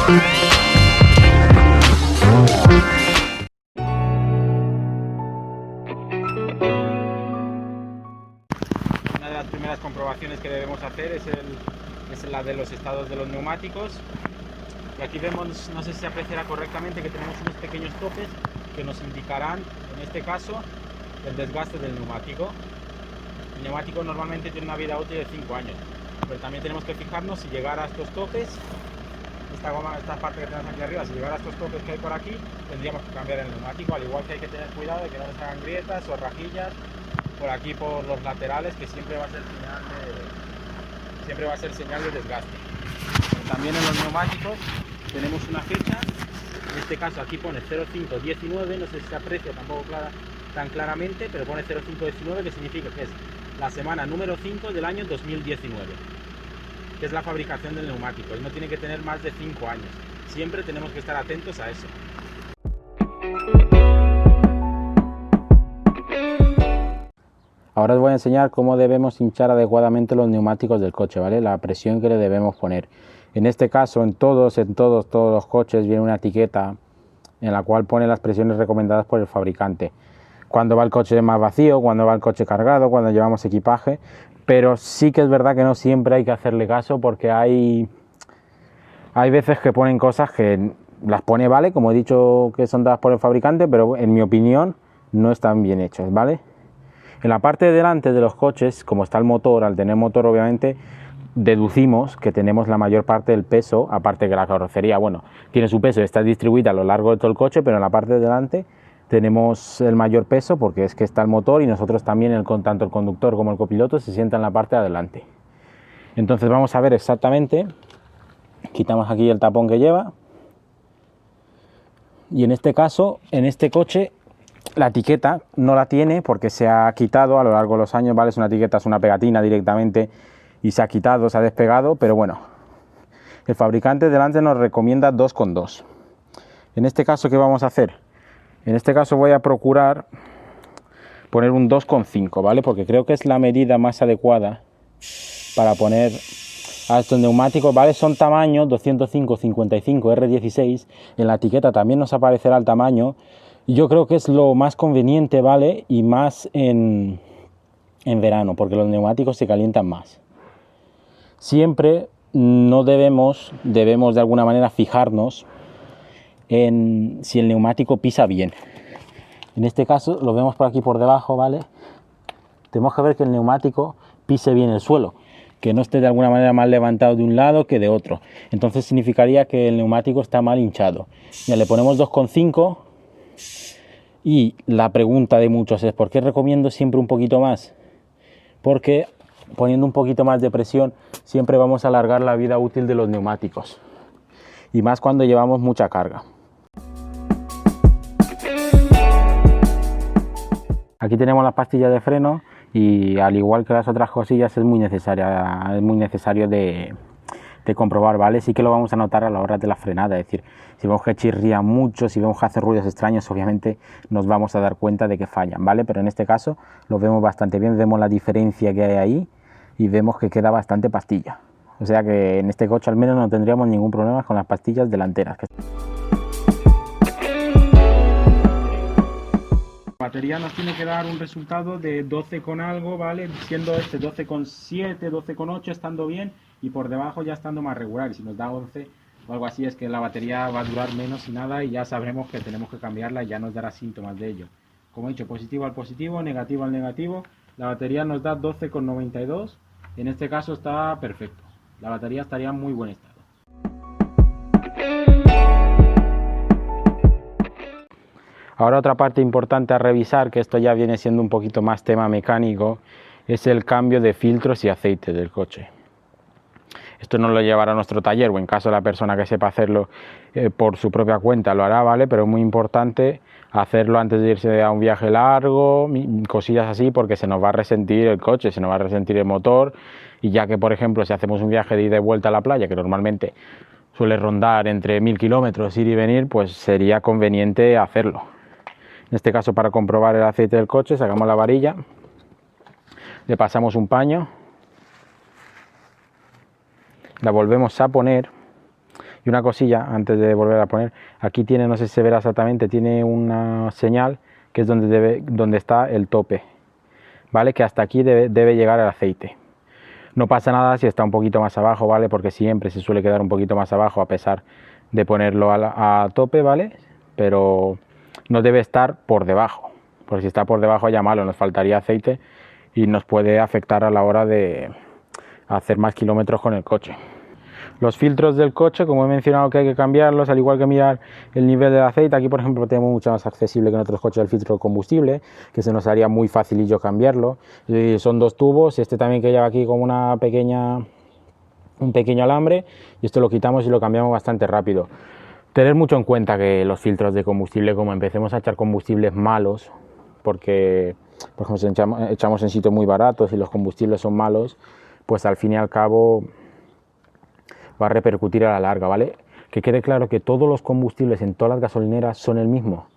Una de las primeras comprobaciones que debemos hacer es la de los estados de los neumáticos. Y aquí vemos, no sé si se apreciará correctamente, que tenemos unos pequeños topes que nos indicarán, en este caso, el desgaste del neumático. El neumático normalmente tiene una vida útil de 5 años, pero también tenemos que fijarnos si llegar a estos topes, esta goma, esta parte que tenemos aquí arriba, si llegara a estos topes que hay por aquí, tendríamos que cambiar el neumático, al igual que hay que tener cuidado de que no nos hagan grietas o rajillas por aquí, por los laterales, que siempre va a ser señal de desgaste. También en los neumáticos tenemos una fecha, en este caso aquí pone 0519, no sé si se aprecia tampoco tan claramente, pero pone 0519, que significa que es la semana número 5 del año 2019, que es la fabricación del neumático, y no tiene que tener más de 5 años. Siempre tenemos que estar atentos a eso. Ahora os voy a enseñar cómo debemos hinchar adecuadamente los neumáticos del coche, ¿vale? La presión que le debemos poner. En este caso, en todos los coches viene una etiqueta en la cual pone las presiones recomendadas por el fabricante. Cuando va el coche más vacío, cuando va el coche cargado, cuando llevamos equipaje, pero sí que es verdad que no siempre hay que hacerle caso, porque hay veces que ponen cosas que las pone, ¿vale? Como he dicho, que son dadas por el fabricante, pero en mi opinión no están bien hechas, ¿vale? En la parte de delante de los coches, como está el motor, al tener motor obviamente deducimos que tenemos la mayor parte del peso, aparte que la carrocería, bueno, tiene su peso y está distribuida a lo largo de todo el coche, pero en la parte de delante tenemos el mayor peso porque es que está el motor, y nosotros también, tanto el conductor como el copiloto se sienta en la parte de adelante. Entonces vamos a ver exactamente, quitamos aquí el tapón que lleva, y en este caso, en este coche, la etiqueta no la tiene porque se ha quitado a lo largo de los años, ¿vale? Es una etiqueta, es una pegatina directamente y se ha quitado, se ha despegado, pero bueno, el fabricante delante nos recomienda 2,2. En este caso, ¿qué vamos a hacer? En este caso voy a procurar poner un 2,5, ¿vale? Porque creo que es la medida más adecuada para poner a estos neumáticos, ¿vale? Son tamaño 205-55 R16, en la etiqueta también nos aparecerá el tamaño. Yo creo que es lo más conveniente, ¿vale? Y más en verano, porque los neumáticos se calientan más. Siempre no debemos de alguna manera fijarnos en si el neumático pisa bien. En este caso lo vemos por aquí por debajo, ¿vale? Tenemos que ver que el neumático pise bien el suelo, que no esté de alguna manera más levantado de un lado que de otro. Entonces significaría que el neumático está mal hinchado. Ya le ponemos 2,5. Y la pregunta de muchos es: ¿por qué recomiendo siempre un poquito más? Porque poniendo un poquito más de presión siempre vamos a alargar la vida útil de los neumáticos, y más cuando llevamos mucha carga. Aquí tenemos las pastillas de freno, y al igual que las otras cosillas es muy necesario de comprobar, ¿vale? Sí que lo vamos a notar a la hora de la frenada, es decir, si vemos que chirría mucho, si vemos que hace ruidos extraños, obviamente nos vamos a dar cuenta de que fallan, ¿vale? Pero en este caso lo vemos bastante bien, vemos la diferencia que hay ahí y vemos que queda bastante pastilla. O sea que en este coche al menos no tendríamos ningún problema con las pastillas delanteras. La batería nos tiene que dar un resultado de 12 con algo, ¿vale? Siendo este 12,7, 12,8 estando bien, y por debajo ya estando más regular. Y si nos da 11 o algo así, es que la batería va a durar menos y nada, y ya sabremos que tenemos que cambiarla y ya nos dará síntomas de ello. Como he dicho, positivo al positivo, negativo al negativo. La batería nos da 12,92, en este caso está perfecto. La batería estaría en muy buen estado. Ahora otra parte importante a revisar, que esto ya viene siendo un poquito más tema mecánico, es el cambio de filtros y aceite del coche. Esto no lo llevará a nuestro taller, o en caso de la persona que sepa hacerlo por su propia cuenta lo hará, ¿vale? Pero es muy importante hacerlo antes de irse a un viaje largo, cosillas así, porque se nos va a resentir el coche, se nos va a resentir el motor, y ya que, por ejemplo, si hacemos un viaje de ida y vuelta a la playa, que normalmente suele rondar entre 1000 kilómetros ir y venir, pues sería conveniente hacerlo. En este caso, para comprobar el aceite del coche, sacamos la varilla, le pasamos un paño, la volvemos a poner Y una cosilla, antes de volver a poner, aquí tiene, no sé si se verá exactamente, tiene una señal que es donde está el tope, ¿vale? Que hasta aquí debe llegar el aceite. No pasa nada si está un poquito más abajo, ¿vale? Porque siempre se suele quedar un poquito más abajo a pesar de ponerlo a tope, ¿vale? Pero no debe estar por debajo, porque si está por debajo ya malo, nos faltaría aceite y nos puede afectar a la hora de hacer más kilómetros con el coche. Los filtros del coche, como he mencionado que hay que cambiarlos, al igual que mirar el nivel del aceite. Aquí, por ejemplo, tenemos mucho más accesible que en otros coches el filtro de combustible, que se nos haría muy facilillo cambiarlo. Son dos tubos, este también que lleva aquí como un pequeño alambre, y esto lo quitamos y lo cambiamos bastante rápido. Tener mucho en cuenta que los filtros de combustible, como empecemos a echar combustibles malos, porque por ejemplo echamos en sitios muy baratos y los combustibles son malos, pues al fin y al cabo va a repercutir a la larga, ¿vale? Que quede claro que todos los combustibles en todas las gasolineras son el mismo.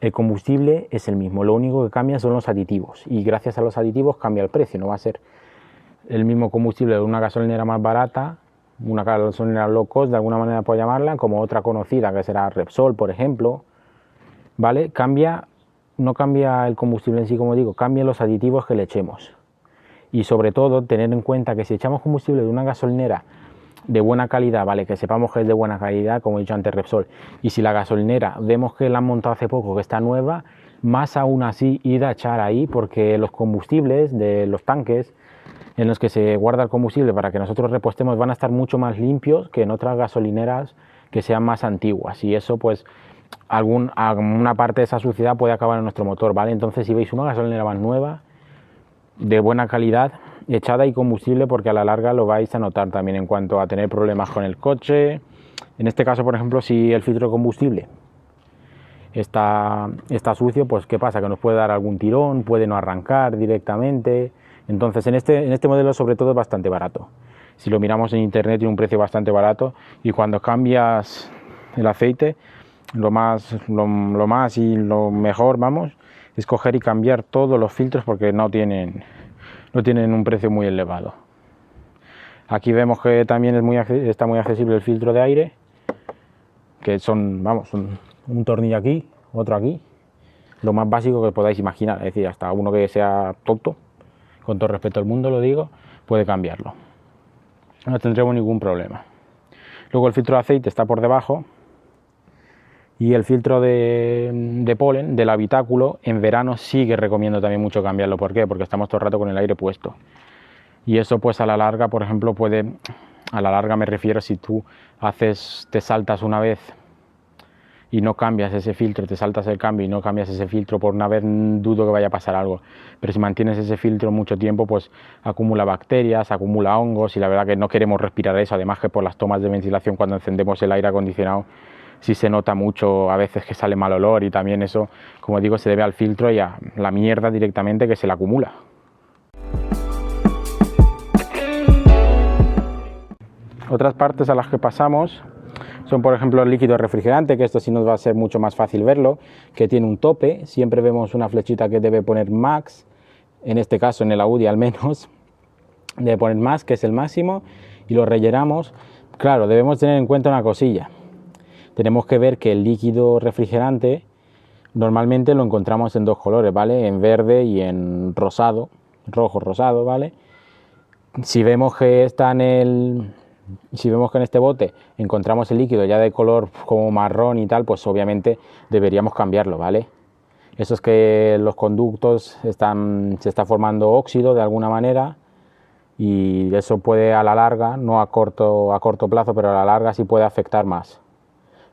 El combustible es el mismo, lo único que cambia son los aditivos, y gracias a los aditivos cambia el precio. No va a ser el mismo combustible de una gasolinera más barata, una gasolinera low cost, de alguna manera puedo llamarla, como otra conocida que será Repsol, por ejemplo, ¿vale? No cambia el combustible en sí, como digo, cambian los aditivos que le echemos. Y sobre todo tener en cuenta que si echamos combustible de una gasolinera de buena calidad, vale, que sepamos que es de buena calidad, como he dicho antes, Repsol, y si la gasolinera vemos que la han montado hace poco, que está nueva, más aún así id a echar ahí, porque los combustibles de los tanques en los que se guarda el combustible para que nosotros repostemos van a estar mucho más limpios que en otras gasolineras que sean más antiguas, y eso pues alguna parte de esa suciedad puede acabar en nuestro motor, ¿vale? Entonces si veis una gasolinera más nueva, de buena calidad, echada y combustible, porque a la larga lo vais a notar también en cuanto a tener problemas con el coche. En este caso, por ejemplo, si el filtro de combustible está sucio, pues ¿qué pasa? Que nos puede dar algún tirón, puede no arrancar directamente. Entonces en este modelo sobre todo es bastante barato. Si lo miramos en internet tiene un precio bastante barato, y cuando cambias el aceite, lo más y lo mejor, vamos, es coger y cambiar todos los filtros, porque no tienen un precio muy elevado. Aquí vemos que también está muy accesible el filtro de aire, que son un tornillo aquí, otro aquí, lo más básico que podáis imaginar, es decir, hasta uno que sea tonto, con todo respeto al mundo lo digo, puede cambiarlo. No tendremos ningún problema. Luego el filtro de aceite está por debajo, y el filtro de polen del habitáculo en verano sí que recomiendo también mucho cambiarlo. ¿Por qué? Porque estamos todo el rato con el aire puesto, y eso pues a la larga, por ejemplo, a la larga me refiero, si tú te saltas una vez y no cambias ese filtro, te saltas el cambio y no cambias ese filtro por una vez, dudo que vaya a pasar algo. Pero si mantienes ese filtro mucho tiempo, pues acumula bacterias, acumula hongos, y la verdad que no queremos respirar eso. Además que por las tomas de ventilación, cuando encendemos el aire acondicionado, sí se nota mucho a veces que sale mal olor, y también eso, como digo, se debe al filtro y a la mierda directamente que se le acumula. Otras partes a las que pasamos son, por ejemplo, el líquido refrigerante, que esto sí nos va a ser mucho más fácil verlo, que tiene un tope. Siempre vemos una flechita que debe poner max, en este caso en el Audi al menos, debe poner max, que es el máximo, y lo rellenamos. Claro, debemos tener en cuenta una cosilla. Tenemos que ver que el líquido refrigerante normalmente lo encontramos en dos colores, ¿vale? En verde y en rosado, rojo rosado, ¿vale? Si vemos que en este bote encontramos el líquido ya de color como marrón y tal, pues obviamente deberíamos cambiarlo, ¿vale? Eso es que los conductos se está formando óxido de alguna manera, y eso puede a la larga, no a corto plazo, pero a la larga sí puede afectar más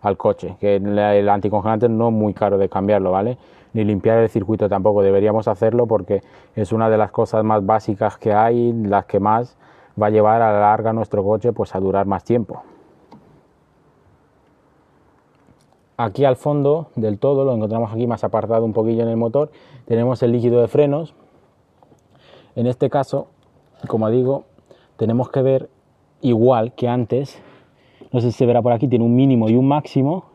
al coche, que el anticongelante no es muy caro de cambiarlo, ¿vale? Ni limpiar el circuito tampoco, deberíamos hacerlo, porque es una de las cosas más básicas que hay, las que más va a llevar a la larga nuestro coche pues a durar más tiempo. Aquí al fondo del todo, lo encontramos aquí más apartado un poquillo en el motor, tenemos el líquido de frenos. En este caso, como digo, tenemos que ver igual que antes. No sé si se verá por aquí, tiene un mínimo y un máximo.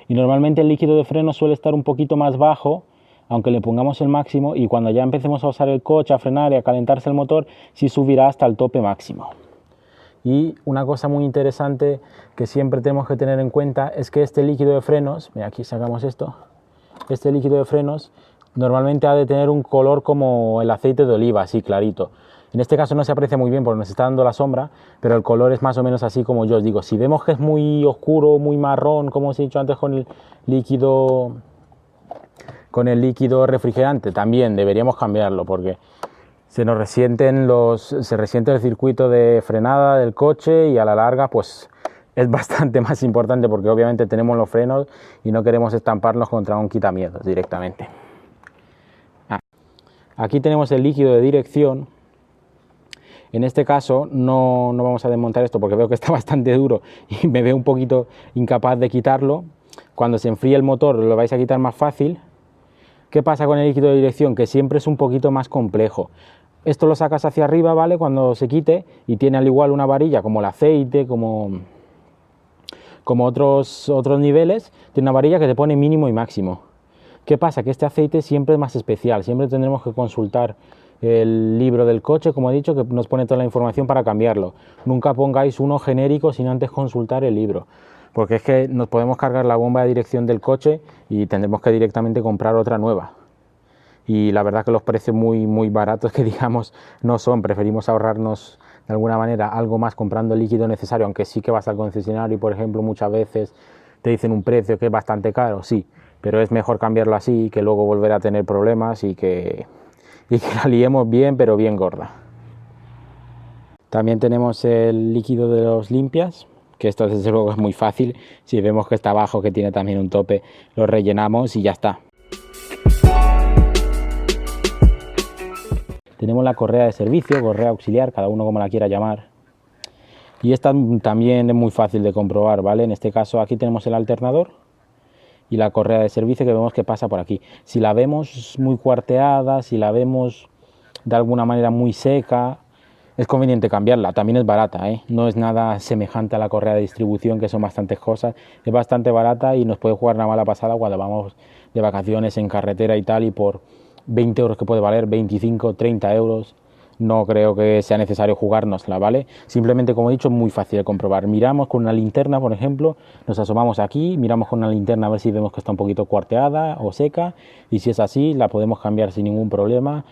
Y normalmente el líquido de freno suele estar un poquito más bajo, aunque le pongamos el máximo, y cuando ya empecemos a usar el coche, a frenar y a calentarse el motor, sí subirá hasta el tope máximo. Y una cosa muy interesante que siempre tenemos que tener en cuenta es que este líquido de frenos, mira, aquí sacamos esto, este líquido de frenos normalmente ha de tener un color como el aceite de oliva, así clarito. En este caso no se aprecia muy bien porque nos está dando la sombra, pero el color es más o menos así como yo os digo. Si vemos que es muy oscuro, muy marrón, como os he dicho antes con el líquido refrigerante, también deberíamos cambiarlo porque se resiente el circuito de frenada del coche y a la larga pues es bastante más importante porque obviamente tenemos los frenos y no queremos estamparnos contra un quitamiedos directamente. Aquí tenemos el líquido de dirección. En este caso no vamos a desmontar esto porque veo que está bastante duro y me veo un poquito incapaz de quitarlo. Cuando se enfríe el motor lo vais a quitar más fácil. ¿Qué pasa con el líquido de dirección? Que siempre es un poquito más complejo. Esto lo sacas hacia arriba, ¿vale? Cuando se quite y tiene al igual una varilla como el aceite, como otros niveles, tiene una varilla que te pone mínimo y máximo. ¿Qué pasa? Que este aceite siempre es más especial, siempre tendremos que consultar el libro del coche, como he dicho, que nos pone toda la información para cambiarlo. Nunca pongáis uno genérico sin antes consultar el libro, porque es que nos podemos cargar la bomba de dirección del coche y tendremos que directamente comprar otra nueva. Y la verdad que los precios muy baratos que digamos no son, preferimos ahorrarnos de alguna manera algo más comprando el líquido necesario, aunque sí que vas al concesionario y por ejemplo muchas veces te dicen un precio que es bastante caro, sí, pero es mejor cambiarlo así que luego volver a tener problemas y que la liemos bien, pero bien gorda. También tenemos el líquido de los limpias, que esto desde luego es muy fácil. Si vemos que está abajo, que tiene también un tope, lo rellenamos y ya está. Tenemos la correa de servicio, correa auxiliar, cada uno como la quiera llamar. Y esta también es muy fácil de comprobar, ¿vale? En este caso aquí tenemos el alternador y la correa de servicio que vemos que pasa por aquí. Si la vemos muy cuarteada, si la vemos de alguna manera muy seca, es conveniente cambiarla. También es barata, ¿eh? No es nada semejante a la correa de distribución, que son bastantes cosas. Es bastante barata y nos puede jugar una mala pasada cuando vamos de vacaciones en carretera y tal, y por 20 euros que puede valer, 25, 30 euros, no creo que sea necesario jugárnosla, ¿vale? Simplemente, como he dicho, es muy fácil de comprobar. Miramos con una linterna, por ejemplo, nos asomamos aquí, miramos con una linterna a ver si vemos que está un poquito cuarteada o seca, y si es así, la podemos cambiar sin ningún problema.